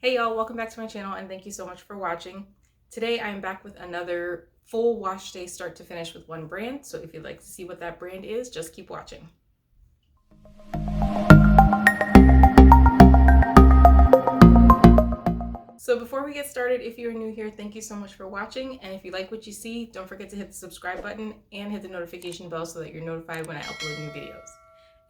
Hey y'all, welcome back to my channel and thank you so much for watching. Today I'm back with another full wash day start to finish with one brand. So if you'd like to see what that brand is, just keep watching. So before we get started, if you're new here, thank you so much for watching. And if you like what you see, don't forget to hit the subscribe button and hit the notification bell so that you're notified when I upload new videos.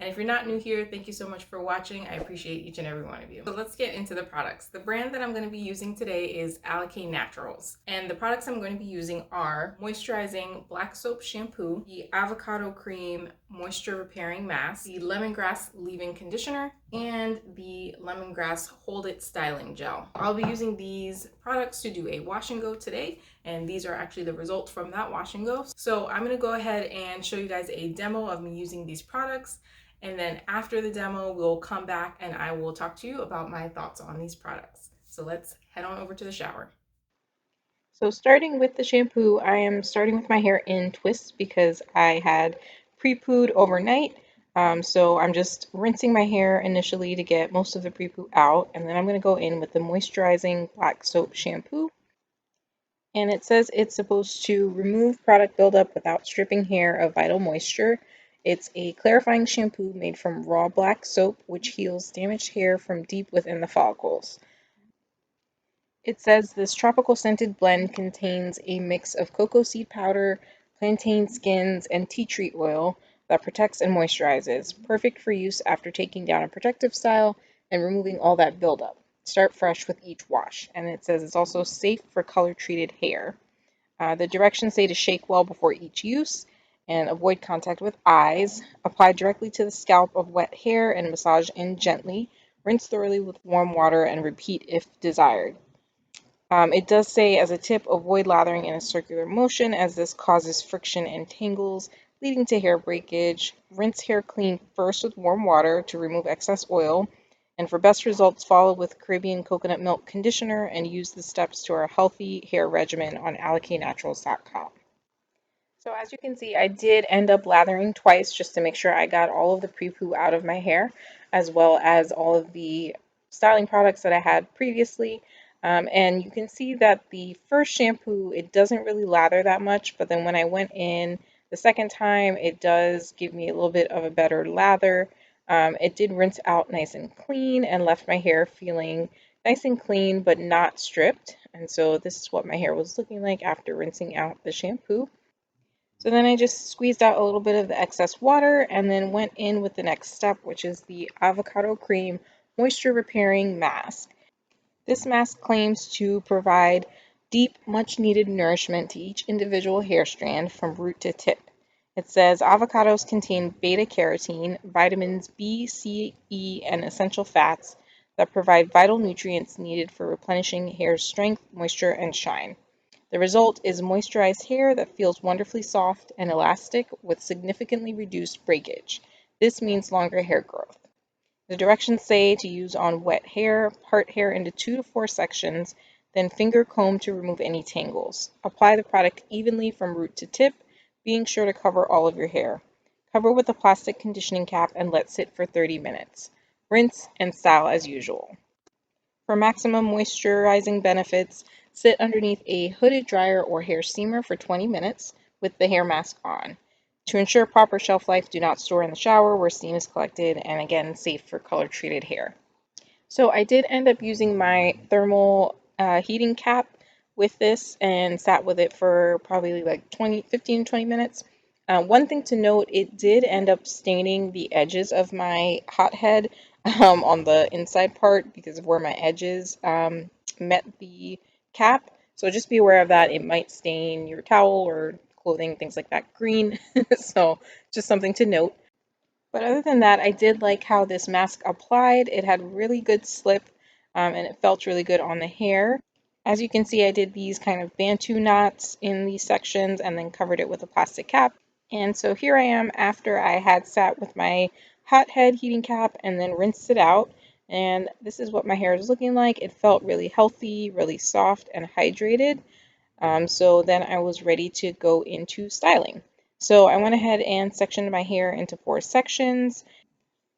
And if you're not new here, thank you so much for watching. I appreciate each and every one of you. So let's get into the products. The brand that I'm going to be using today is Alikay Naturals. And the products I'm going to be using are Moisturizing Black Soap Shampoo, the Avocado Cream Moisture Repairing Mask, the Lemongrass Leave-In Conditioner, and the Lemongrass Hold It Styling Gel. I'll be using these products to do a wash and go today, and these are actually the results from that wash and go. So I'm going to go ahead and show you guys a demo of me using these products. And then after the demo, we'll come back and I will talk to you about my thoughts on these products. So let's head on over to the shower. So starting with the shampoo, I am starting with my hair in twists because I had pre-pooed overnight. So I'm just rinsing my hair initially to get most of the pre-poo out. And then I'm going to go in with the Moisturizing Black Soap Shampoo. And it says it's supposed to remove product buildup without stripping hair of vital moisture. It's a clarifying shampoo made from raw black soap, which heals damaged hair from deep within the follicles. It says this tropical scented blend contains a mix of cocoa seed powder, plantain skins, and tea tree oil that protects and moisturizes, perfect for use after taking down a protective style and removing all that buildup. Start fresh with each wash. And it says it's also safe for color treated hair. The directions say to shake well before each use and avoid contact with eyes. Apply directly to the scalp of wet hair and massage in gently. Rinse thoroughly with warm water and repeat if desired. It does say, as a tip, avoid lathering in a circular motion as this causes friction and tangles, leading to hair breakage. Rinse hair clean first with warm water to remove excess oil. And for best results, follow with Caribbean coconut milk conditioner and use the steps to our healthy hair regimen on alikaynaturals.com. So as you can see, I did end up lathering twice just to make sure I got all of the pre-poo out of my hair, as well as all of the styling products that I had previously. And you can see that the first shampoo, it doesn't really lather that much, but then when I went in the second time, it does give me a little bit of a better lather. It did rinse out nice and clean and left my hair feeling nice and clean, but not stripped. And so this is what my hair was looking like after rinsing out the shampoo. So then I just squeezed out a little bit of the excess water and then went in with the next step, which is the Avocado Cream Moisture Repairing Mask. This mask claims to provide deep, much needed nourishment to each individual hair strand from root to tip. It says avocados contain beta carotene, vitamins B, C, E, and essential fats that provide vital nutrients needed for replenishing hair's strength, moisture, and shine. The result is moisturized hair that feels wonderfully soft and elastic with significantly reduced breakage. This means longer hair growth. The directions say to use on wet hair, part hair into 2 to 4 sections, then finger comb to remove any tangles. Apply the product evenly from root to tip, being sure to cover all of your hair. Cover with a plastic conditioning cap and let sit for 30 minutes. Rinse and style as usual. For maximum moisturizing benefits, sit underneath a hooded dryer or hair steamer for 20 minutes with the hair mask on. To ensure proper shelf life, do not store in the shower where steam is collected, and again, safe for color treated hair. So I did end up using my thermal heating cap with this and sat with it for probably like 15 to 20 minutes. One thing to note, it did end up staining the edges of my hothead on the inside part because of where my edges met the cap. So just be aware of that. It might stain your towel or clothing, things like that, green. So just something to note. But other than that, I did like how this mask applied. It had really good slip and it felt really good on the hair. As you can see, I did these kind of bantu knots in these sections and then covered it with a plastic cap. And so here I am after I had sat with my hot head heating cap and then rinsed it out. And this is what my hair is looking like. It felt really healthy, really soft and hydrated. So then I was ready to go into styling. So I went ahead and sectioned my hair into 4 sections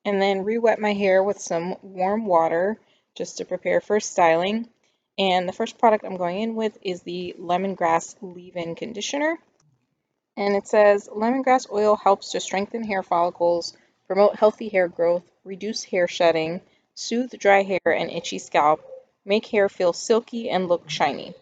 and then re-wet my hair with some warm water just to prepare for styling. And the first product I'm going in with is the Lemongrass Leave-In Conditioner. And it says lemongrass oil helps to strengthen hair follicles, promote healthy hair growth, reduce hair shedding, soothe dry hair and itchy scalp, make hair feel silky and look shiny.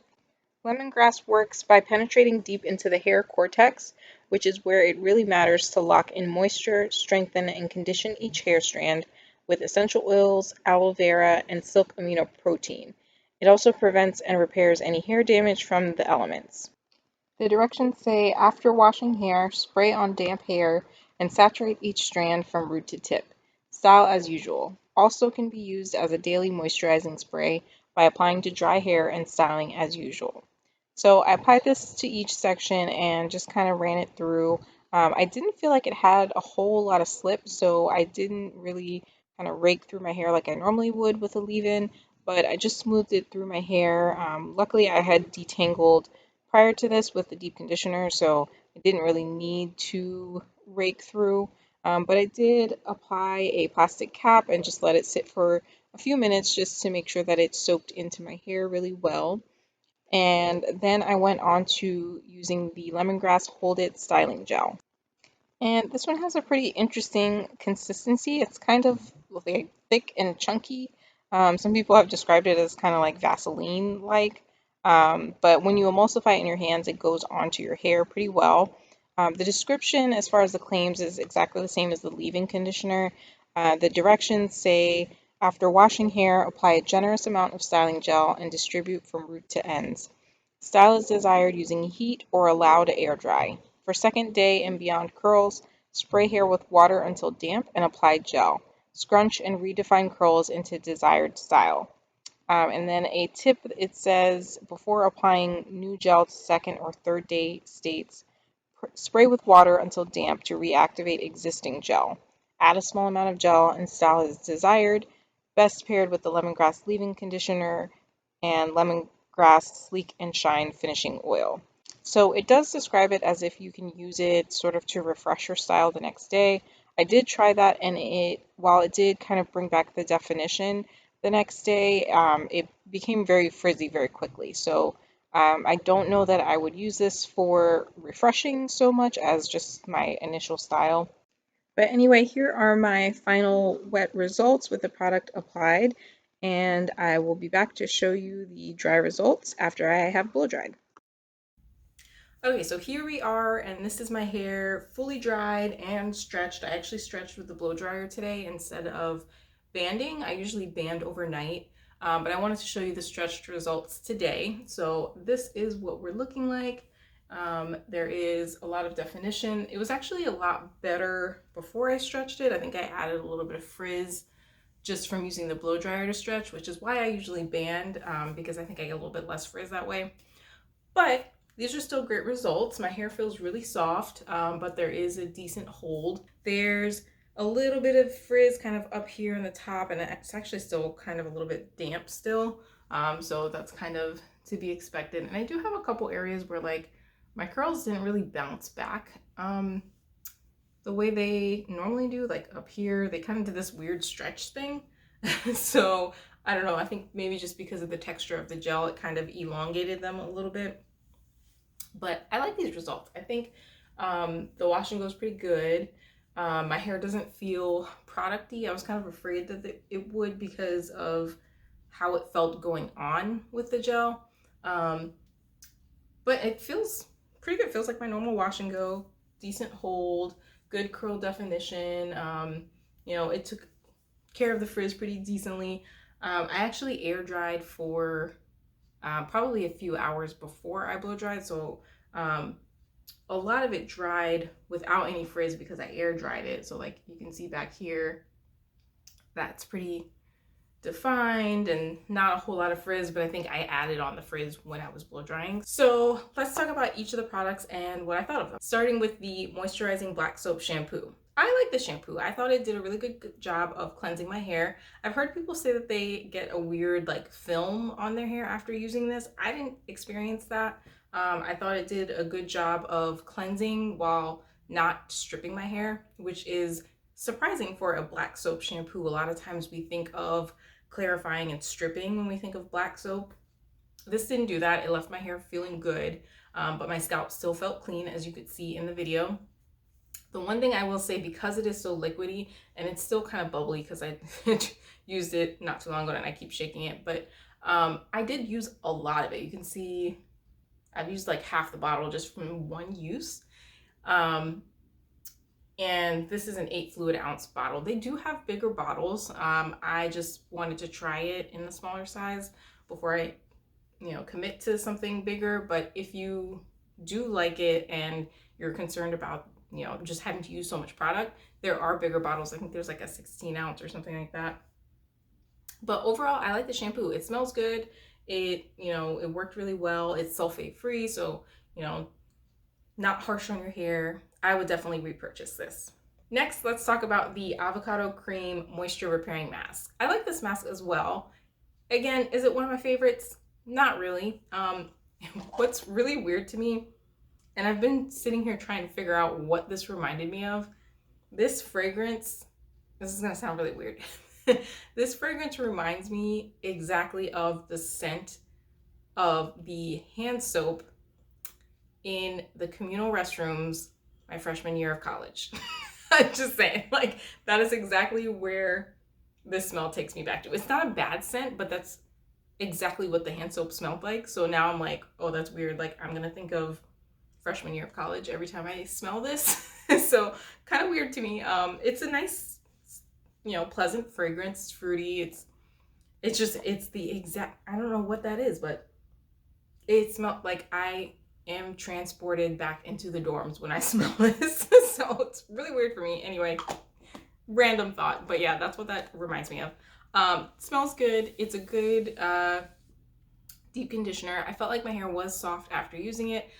Lemongrass works by penetrating deep into the hair cortex, which is where it really matters to lock in moisture, strengthen, and condition each hair strand with essential oils, aloe vera, and silk amino protein. It also prevents and repairs any hair damage from the elements. The directions say after washing hair, spray on damp hair and saturate each strand from root to tip. Style as usual. Also can be used as a daily moisturizing spray by applying to dry hair and styling as usual. So I applied this to each section and just kind of ran it through. I didn't feel like it had a whole lot of slip, so I didn't really kind of rake through my hair like I normally would with a leave-in, but I just smoothed it through my hair. Luckily, I had detangled prior to this with the deep conditioner, so I didn't really need to rake through. But I did apply a plastic cap and just let it sit for a few minutes just to make sure that it soaked into my hair really well. And then I went on to using the Lemongrass Hold It Styling Gel. And this one has a pretty interesting consistency. It's kind of like thick and chunky. Some people have described it as kind of like Vaseline-like. But when you emulsify it in your hands, it goes onto your hair pretty well. The description, as far as the claims, is exactly the same as the leave-in conditioner. The directions say, after washing hair, apply a generous amount of styling gel and distribute from root to ends. Style is desired using heat or allow to air dry. For second day and beyond curls, spray hair with water until damp and apply gel. Scrunch and redefine curls into desired style. And then a tip, it says before applying new gel to second or third day states, spray with water until damp to reactivate existing gel. Add a small amount of gel and style as desired, best paired with the lemongrass leave-in conditioner and lemongrass sleek and shine finishing oil. So it does describe it as if you can use it sort of to refresh your style the next day. I did try that, and while it did kind of bring back the definition the next day, it became very frizzy very quickly. So I don't know that I would use this for refreshing so much as just my initial style. But anyway, here are my final wet results with the product applied, and I will be back to show you the dry results after I have blow dried. Okay, so here we are, and this is my hair fully dried and stretched. I actually stretched with the blow dryer today instead of banding. I usually band overnight, but I wanted to show you the stretched results today. So this is what we're looking like. There is a lot of definition. It was actually a lot better before I stretched it. I think I added a little bit of frizz just from using the blow dryer to stretch, which is why I usually band, because I think I get a little bit less frizz that way. But these are still great results. My hair feels really soft, but there is a decent hold. There's a little bit of frizz kind of up here in the top, and it's actually still kind of a little bit damp still. So that's kind of to be expected. And I do have a couple areas where like my curls didn't really bounce back the way they normally do. Like up here, they kind of did this weird stretch thing. So I don't know, I think maybe just because of the texture of the gel, it kind of elongated them a little bit. But I like these results. I think the wash and go is pretty good. My hair doesn't feel producty. I was kind of afraid that it would because of how it felt going on with the gel. But it feels pretty good. It feels like my normal wash and go, decent hold, good curl definition. It took care of the frizz pretty decently. I actually air dried for probably a few hours before I blow dried. So a lot of it dried without any frizz because I air dried it. So like you can see back here, that's pretty defined and not a whole lot of frizz, but I think I added on the frizz when I was blow drying. So let's talk about each of the products and what I thought of them. Starting with the Moisturizing Black Soap Shampoo. I like the shampoo. I thought it did a really good job of cleansing my hair. I've heard people say that they get a weird like film on their hair after using this. I didn't experience that. I thought it did a good job of cleansing while not stripping my hair, which is surprising for a black soap shampoo. A lot of times we think of clarifying and stripping when we think of black soap. This didn't do that. It left my hair feeling good, but my scalp still felt clean, as you could see in the video. The one thing I will say, because it is so liquidy and it's still kind of bubbly because I used it not too long ago and I keep shaking it, but I did use a lot of it. You can see I've used like half the bottle just from one use. And this is an 8 fluid ounce bottle. They do have bigger bottles. I just wanted to try it in the smaller size before I, commit to something bigger. But if you do like it and you're concerned about, just having to use so much product, there are bigger bottles. I think there's like a 16 ounce or something like that. But overall, I like the shampoo. It smells good. It worked really well. It's sulfate free, so, not harsh on your hair. I would definitely repurchase this. Next, let's talk about the Avocado Cream Moisture Repairing Mask. I like this mask as well. Again, is it one of my favorites? Not really. What's really weird to me, and I've been sitting here trying to figure out what this reminded me of, this fragrance, this is gonna sound really weird. This fragrance reminds me exactly of the scent of the hand soap in the communal restrooms my freshman year of college. I'm just saying, like, that is exactly where this smell takes me back to. It's not a bad scent, but that's exactly what the hand soap smelled like. So now I'm like, oh, that's weird. Like, I'm gonna think of freshman year of college every time I smell this. So kind of weird to me. It's a nice, pleasant fragrance. It's fruity. It's the exact, I don't know what that is, but it smelled like I am transported back into the dorms when I smell this. So it's really weird for me. Anyway, random thought, but yeah, that's what that reminds me of. Smells good. It's a good deep conditioner. I felt like my hair was soft after using it.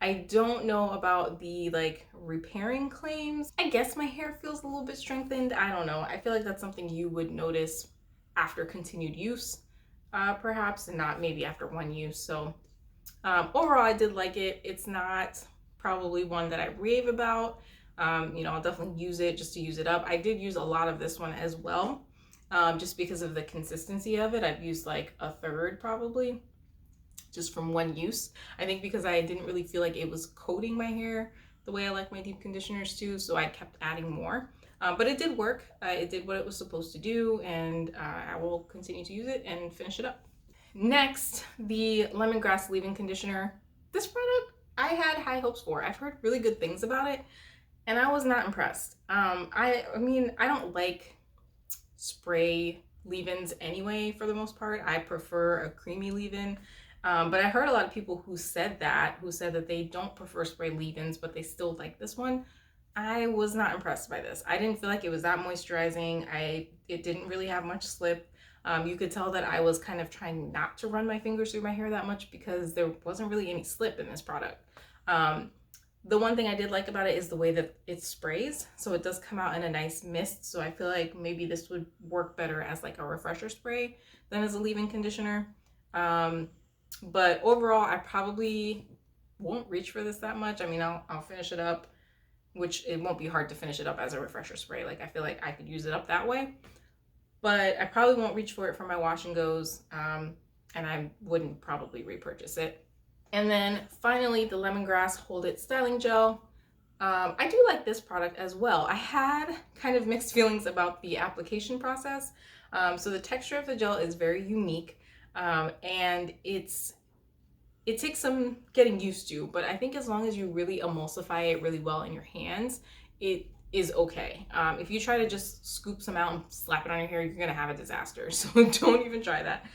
I don't know about the repairing claims. I guess my hair feels a little bit strengthened. I don't know. I feel like that's something you would notice after continued use, perhaps, and not maybe after one use. So overall, I did like it. It's not probably one that I rave about. I'll definitely use it just to use it up. I did use a lot of this one as well, just because of the consistency of it. I've used like a third probably, just from one use. I think because I didn't really feel like it was coating my hair the way I like my deep conditioners to, so I kept adding more. But it did work. It did what it was supposed to do, and I will continue to use it and finish it up. Next, the Lemongrass leave-in conditioner. This product I had high hopes for. I've heard really good things about it, and I was not impressed. I mean, I don't like spray leave-ins anyway, for the most part. I prefer a creamy leave-in. But I heard a lot of people who said that they don't prefer spray leave-ins, but they still like this one. I was not impressed by this. I didn't feel like it was that moisturizing. It didn't really have much slip. You could tell that I was kind of trying not to run my fingers through my hair that much because there wasn't really any slip in this product. The one thing I did like about it is the way that it sprays. So it does come out in a nice mist. So I feel like maybe this would work better as like a refresher spray than as a leave-in conditioner. But overall, I probably won't reach for this that much. I mean, I'll finish it up, which it won't be hard to finish it up as a refresher spray. Like, I feel like I could use it up that way, but I probably won't reach for it for my wash and goes, and I wouldn't probably repurchase it. And then finally, the Lemongrass Hold It Styling Gel. I do like this product as well. I had kind of mixed feelings about the application process. So the texture of the gel is very unique. And it takes some getting used to, but I think as long as you really emulsify it really well in your hands, it is okay. If you try to just scoop some out and slap it on your hair, you're gonna have a disaster. So don't even try that.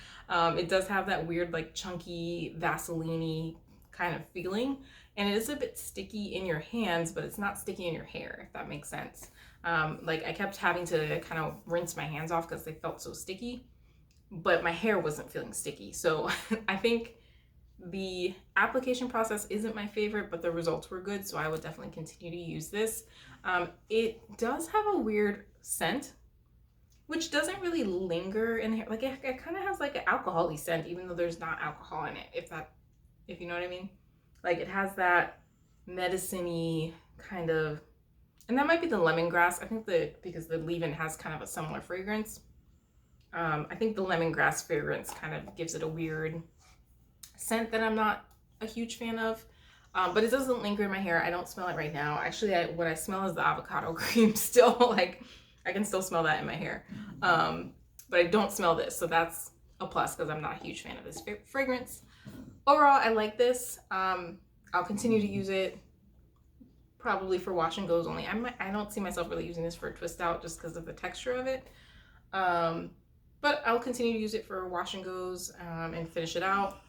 It does have that weird, like, chunky, Vaseline-y kind of feeling, and it is a bit sticky in your hands, but it's not sticky in your hair, if that makes sense. Like, I kept having to kind of rinse my hands off because they felt so sticky, but my hair wasn't feeling sticky. So I think the application process isn't my favorite, but the results were good, so I would definitely continue to use this. It does have a weird scent, which doesn't really linger in hair. Like, it kind of has like an alcohol-y scent, even though there's not alcohol in it, if you know what I mean. Like, it has that medicine-y kind of, and that might be the lemongrass. I think because the leave-in has kind of a similar fragrance. I think the lemongrass fragrance kind of gives it a weird scent that I'm not a huge fan of. But it doesn't linger in my hair. I don't smell it right now. Actually, what I smell is the avocado cream still. Like, I can still smell that in my hair. But I don't smell this, so that's a plus because I'm not a huge fan of this fragrance. Overall, I like this. I'll continue to use it probably for wash and goes only. I don't see myself really using this for a twist out just because of the texture of it. But I'll continue to use it for wash and goes and finish it out.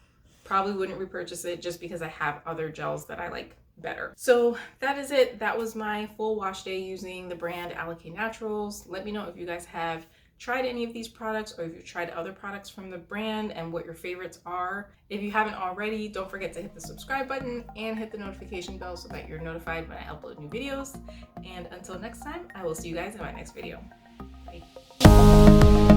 Probably wouldn't repurchase it just because I have other gels that I like better. So that is it. That was my full wash day using the brand Alikay Naturals. Let me know if you guys have tried any of these products or if you've tried other products from the brand and what your favorites are. If you haven't already, don't forget to hit the subscribe button and hit the notification bell so that you're notified when I upload new videos. And until next time, I will see you guys in my next video. Bye.